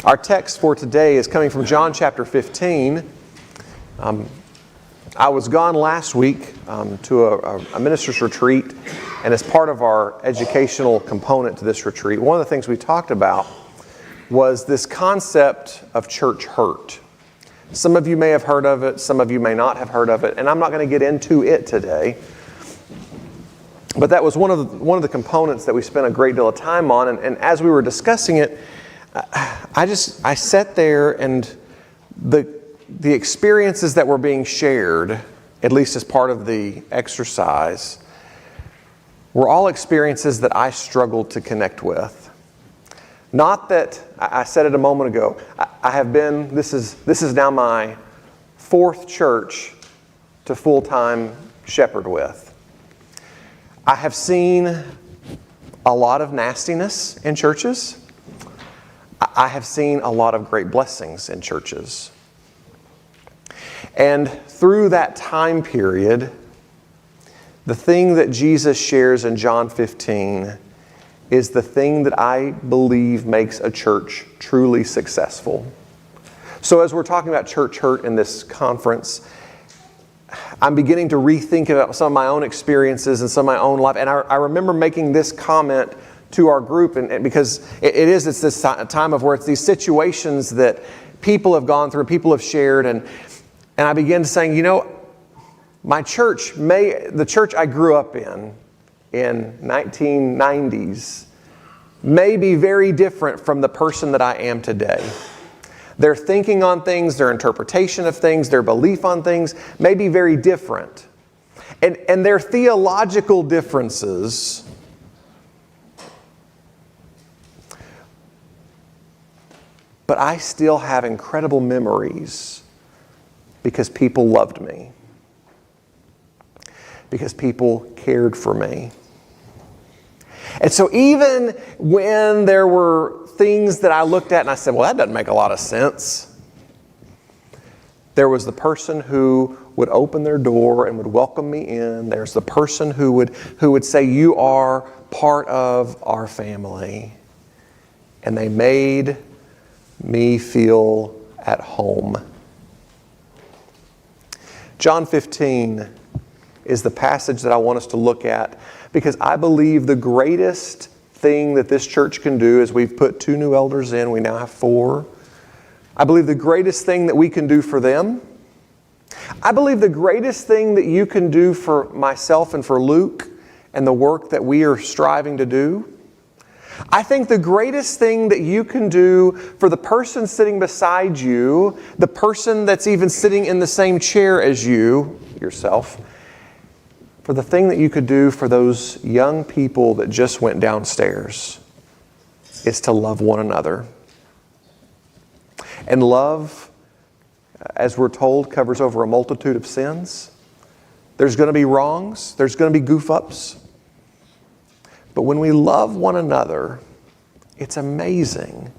Our text for today is coming from John chapter 15. I was gone last week to a minister's retreat, and as part of our educational component to this retreat, one of the things we talked about was this concept of church hurt. Some of you may have heard of it, some of you may not have heard of it, and I'm not going to get into it today. But that was one of the components that we spent a great deal of time on, and as we were discussing it, I sat there, and the experiences that were being shared, at least as part of the exercise, were all experiences that I struggled to connect with. Not that, I said it a moment ago, I have been, this is now my fourth church to full-time shepherd with. I have seen a lot of nastiness in churches. I have seen a lot of great blessings in churches. And through that time period, the thing that Jesus shares in John 15 is the thing that I believe makes a church truly successful. So as we're talking about church hurt in this conference, I'm beginning to rethink about some of my own experiences and some of my own life. And I remember making this comment to our group, and because it's this time of where it's these situations that people have gone through, people have shared, and I began saying, my church, the church I grew up in 1990s, may be very different from the person that I am today. Their thinking on things, their interpretation of things, their belief on things may be very different. And their theological differences but I still have incredible memories because people loved me, because people cared for me. And so even when there were things that I looked at and I said, well, that doesn't make a lot of sense, there was the person who would open their door and would welcome me in. There's the person who would say, you are part of our family. And they made me feel at home. John 15 is the passage that I want us to look at because I believe the greatest thing that this church can do is we've put 2 new elders in, we now have 4. I believe the greatest thing that we can do for them, I believe the greatest thing that you can do for myself and for Luke and the work that we are striving to do, I think the greatest thing that you can do for the person sitting beside you, the person that's even sitting in the same chair as you, yourself, for the thing that you could do for those young people that just went downstairs is to love one another. And love, as we're told, covers over a multitude of sins. There's going to be wrongs. There's going to be goof-ups. But when we love one another, it's amazing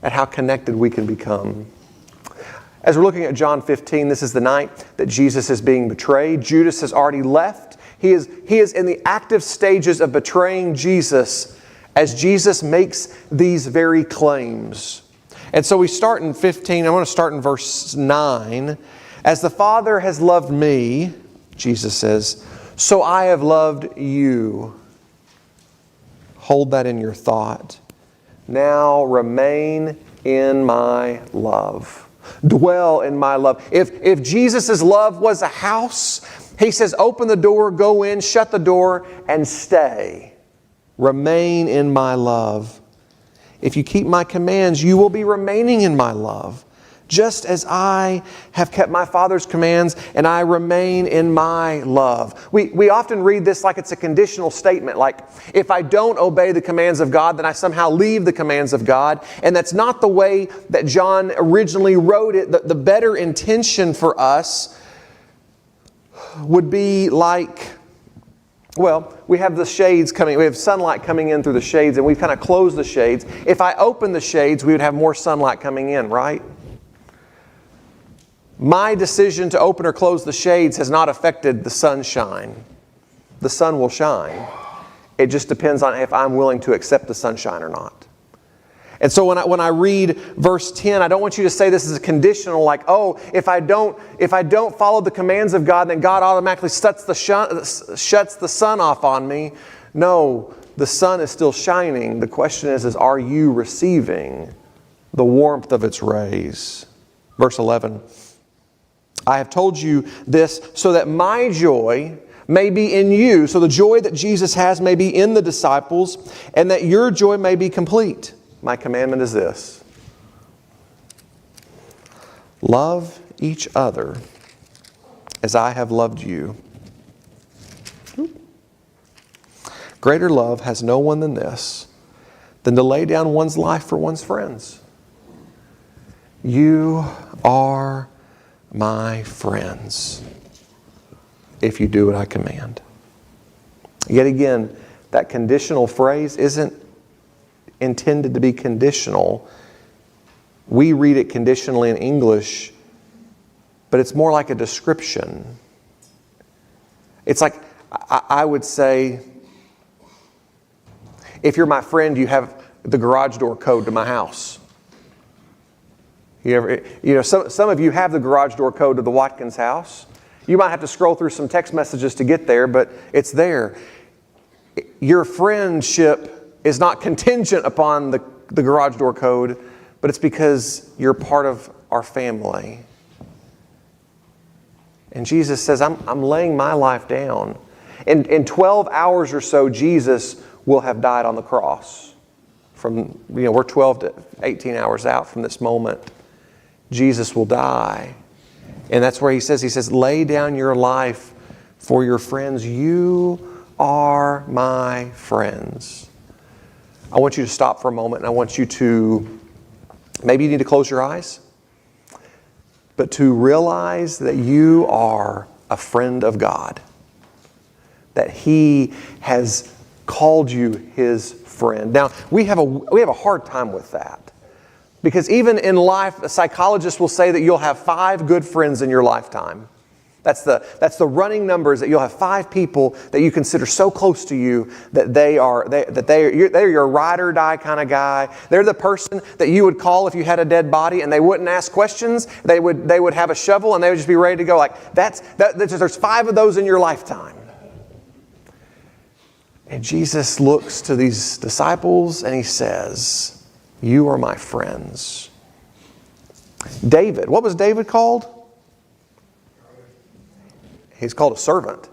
at how connected we can become. As we're looking at John 15, this is the night that Jesus is being betrayed. Judas has already left. He is in the active stages of betraying Jesus as Jesus makes these very claims. And so we start in 15. I want to start in verse 9. As the Father has loved me, Jesus says, so I have loved you. Hold that in your thought. Now remain in my love. Dwell in my love. If Jesus' love was a house, He says, open the door, go in, shut the door, and stay. Remain in my love. If you keep my commands, you will be remaining in my love, just as I have kept my Father's commands and I remain in my love. We often read this like it's a conditional statement, like if I don't obey the commands of God, then I somehow leave the commands of God. And that's not the way that John originally wrote it. The better intention for us would be like, well, we have the shades coming, we have sunlight coming in through the shades, and we've kind of closed the shades. If I open the shades, we would have more sunlight coming in, right? My decision to open or close the shades has not affected the sunshine. The sun will shine. It just depends on if I'm willing to accept the sunshine or not. And so when I read verse 10, I don't want you to say this is a conditional, like, oh, if I don't follow the commands of God, then God automatically shuts the sun off on me. No, the sun is still shining. The question is are you receiving the warmth of its rays? Verse 11, I have told you this so that my joy may be in you. So the joy that Jesus has may be in the disciples, and that your joy may be complete. My commandment is this: love each other as I have loved you. Greater love has no one than this, than to lay down one's life for one's friends. You are my friends if you do what I command. Yet again, that conditional phrase isn't intended to be conditional. We read it conditionally in English, but it's more like a description. It's like, I would say, if you're my friend, you have the garage door code to my house. Some of you have the garage door code to the Watkins house. You might have to scroll through some text messages to get there, but it's there. Your friendship is not contingent upon the garage door code, but it's because you're part of our family. And Jesus says, I'm laying my life down. In 12 hours or so, Jesus will have died on the cross. We're 12 to 18 hours out from this moment. Jesus will die. And that's where he says, lay down your life for your friends. You are my friends. I want you to stop for a moment, and I want you to, maybe you need to close your eyes, but to realize that you are a friend of God, that He has called you His friend. Now, we have a hard time with that, because even in life, a psychologist will say that you'll have 5 good friends in your lifetime. That's the running numbers, that you'll have 5 people that you consider so close to you that they're your ride or die kind of guy. They're the person that you would call if you had a dead body, and they wouldn't ask questions. They would have a shovel and they would just be ready to go. Like there's 5 of those in your lifetime. And Jesus looks to these disciples and He says, "You are my friends." David, what was David called? He's called a servant.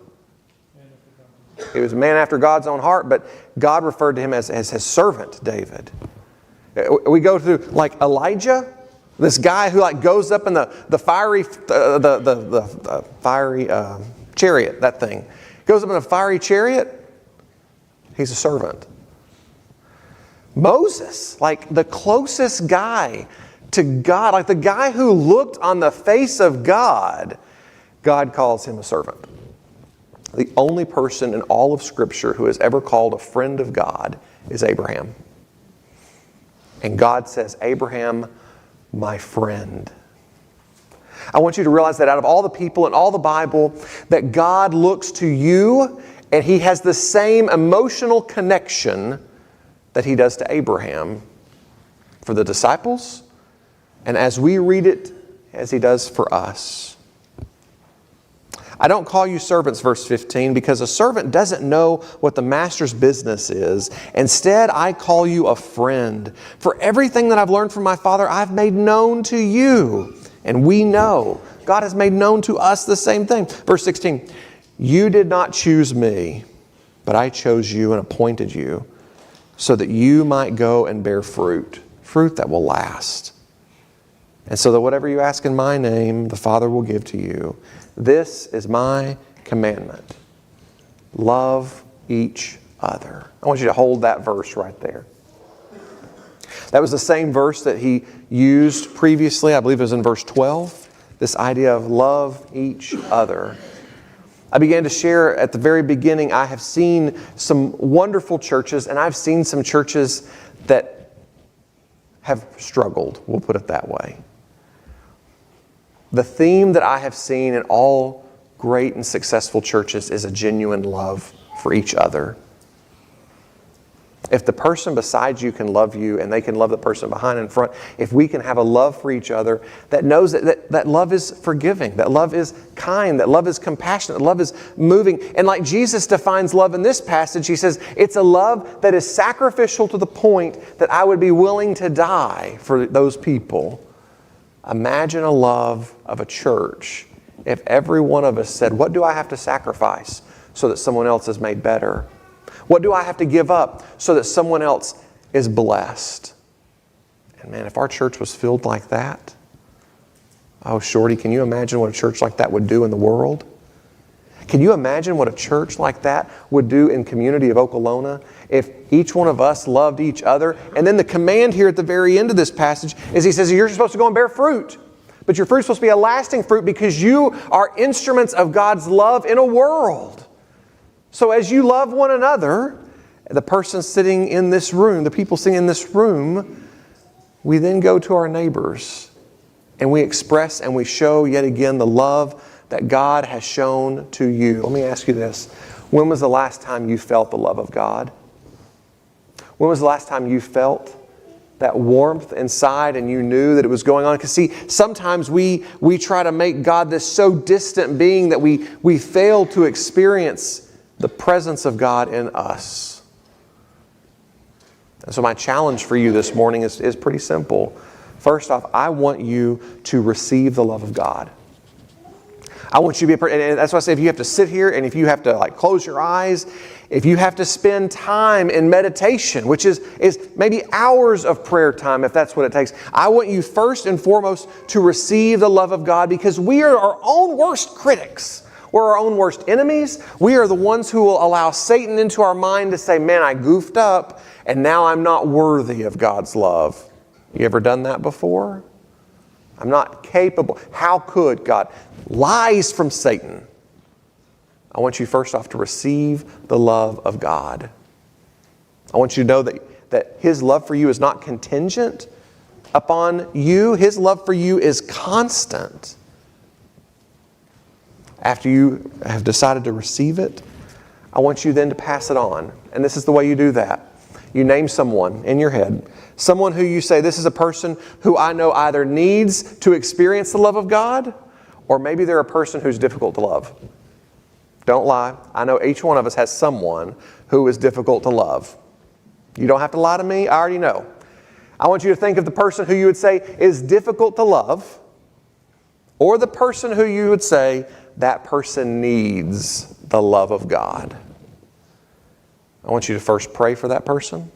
He was a man after God's own heart, but God referred to him as his servant, David. We go through like Elijah, this guy who like goes up in the fiery chariot, that thing. Goes up in a fiery chariot. He's a servant. Moses, like the closest guy to God, like the guy who looked on the face of God, God calls him a servant. The only person in all of Scripture who is ever called a friend of God is Abraham. And God says, "Abraham, my friend." I want you to realize that out of all the people in all the Bible, that God looks to you and He has the same emotional connection that He does to Abraham for the disciples, and as we read it, as He does for us. I don't call you servants, verse 15, because a servant doesn't know what the master's business is. Instead, I call you a friend. For everything that I've learned from my Father, I've made known to you. And we know God has made known to us the same thing. Verse 16, you did not choose me, but I chose you and appointed you so that you might go and bear fruit that will last. And so that whatever you ask in my name, the Father will give to you. This is my commandment. Love each other. I want you to hold that verse right there. That was the same verse that he used previously. I believe it was in verse 12. This idea of love each other. I began to share at the very beginning, I have seen some wonderful churches, and I've seen some churches that have struggled. We'll put it that way. The theme that I have seen in all great and successful churches is a genuine love for each other. If the person beside you can love you and they can love the person behind and in front, if we can have a love for each other that knows that love is forgiving, that love is kind, that love is compassionate, that love is moving. And like Jesus defines love in this passage, he says, it's a love that is sacrificial to the point that I would be willing to die for those people. Imagine a love of a church if every one of us said, what do I have to sacrifice so that someone else is made better? What do I have to give up so that someone else is blessed? And man, if our church was filled like that, oh, Shorty, can you imagine what a church like that would do in the world? Can you imagine what a church like that would do in community of Okolona if each one of us loved each other? And then the command here at the very end of this passage is he says, you're supposed to go and bear fruit. But your fruit's supposed to be a lasting fruit because you are instruments of God's love in a world. So as you love one another, the person sitting in this room, the people sitting in this room, we then go to our neighbors and we express and we show yet again the love that God has shown to you. Let me ask you this. When was the last time you felt the love of God? When was the last time you felt that warmth inside and you knew that it was going on? Because see, sometimes we try to make God this so distant being that we fail to experience the presence of God in us. And so my challenge for you this morning is pretty simple. First off, I want you to receive the love of God. I want you to be and that's why I say if you have to sit here and if you have to close your eyes, if you have to spend time in meditation, which is maybe hours of prayer time if that's what it takes, I want you first and foremost to receive the love of God because we are our own worst critics. We're our own worst enemies. We are the ones who will allow Satan into our mind to say, man, I goofed up and now I'm not worthy of God's love. You ever done that before? I'm not capable. How could God? Lies from Satan. I want you first off to receive the love of God. I want you to know that His love for you is not contingent upon you. His love for you is constant. After you have decided to receive it, I want you then to pass it on. And this is the way you do that. You name someone in your head, someone who you say, this is a person who I know either needs to experience the love of God, or maybe they're a person who's difficult to love. Don't lie. I know each one of us has someone who is difficult to love. You don't have to lie to me. I already know. I want you to think of the person who you would say is difficult to love, or the person who you would say, that person needs the love of God. I want you to first pray for that person.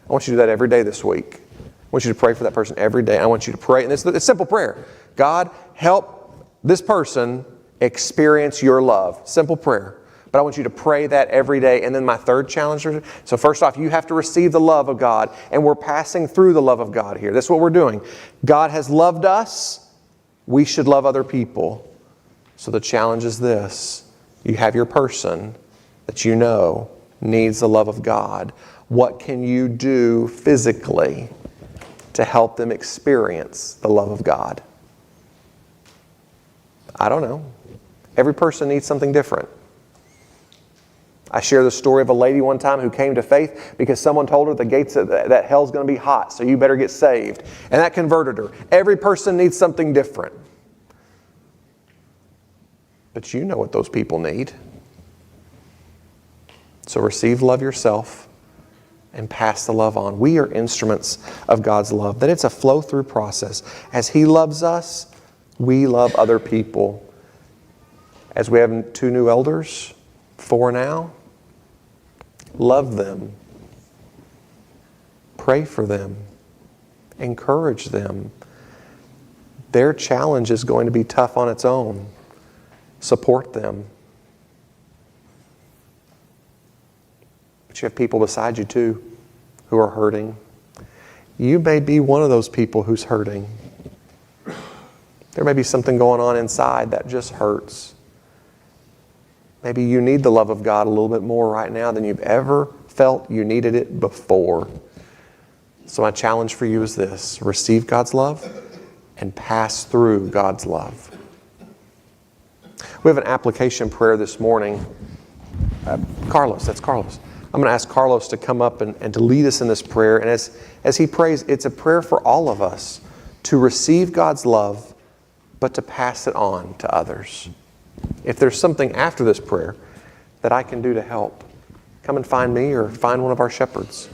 I want you to do that every day this week. I want you to pray for that person every day. I want you to pray, and it's a simple prayer. God, help this person experience your love. Simple prayer. But I want you to pray that every day. And then my third challenge. So first off, you have to receive the love of God, and we're passing through the love of God here. That's what we're doing. God has loved us. We should love other people. So the challenge is this. You have your person that you know needs the love of God. What can you do physically to help them experience the love of God? I don't know. Every person needs something different. I share the story of a lady one time who came to faith because someone told her the gates of that hell's going to be hot, so you better get saved. And that converted her. Every person needs something different. But you know what those people need. So receive love yourself and pass the love on. We are instruments of God's love. That it's a flow-through process. As He loves us, we love other people. As we have 2 new elders, 4 now, love them. Pray for them. Encourage them. Their challenge is going to be tough on its own. Support them. But you have people beside you too who are hurting. You may be one of those people who's hurting. There may be something going on inside that just hurts. Maybe you need the love of God a little bit more right now than you've ever felt you needed it before. So my challenge for you is this. Receive God's love and pass through God's love. We have an application prayer this morning. Carlos, that's Carlos. I'm going to ask Carlos to come up and to lead us in this prayer. And as he prays, it's a prayer for all of us to receive God's love, but to pass it on to others. If there's something after this prayer that I can do to help, come and find me or find one of our shepherds.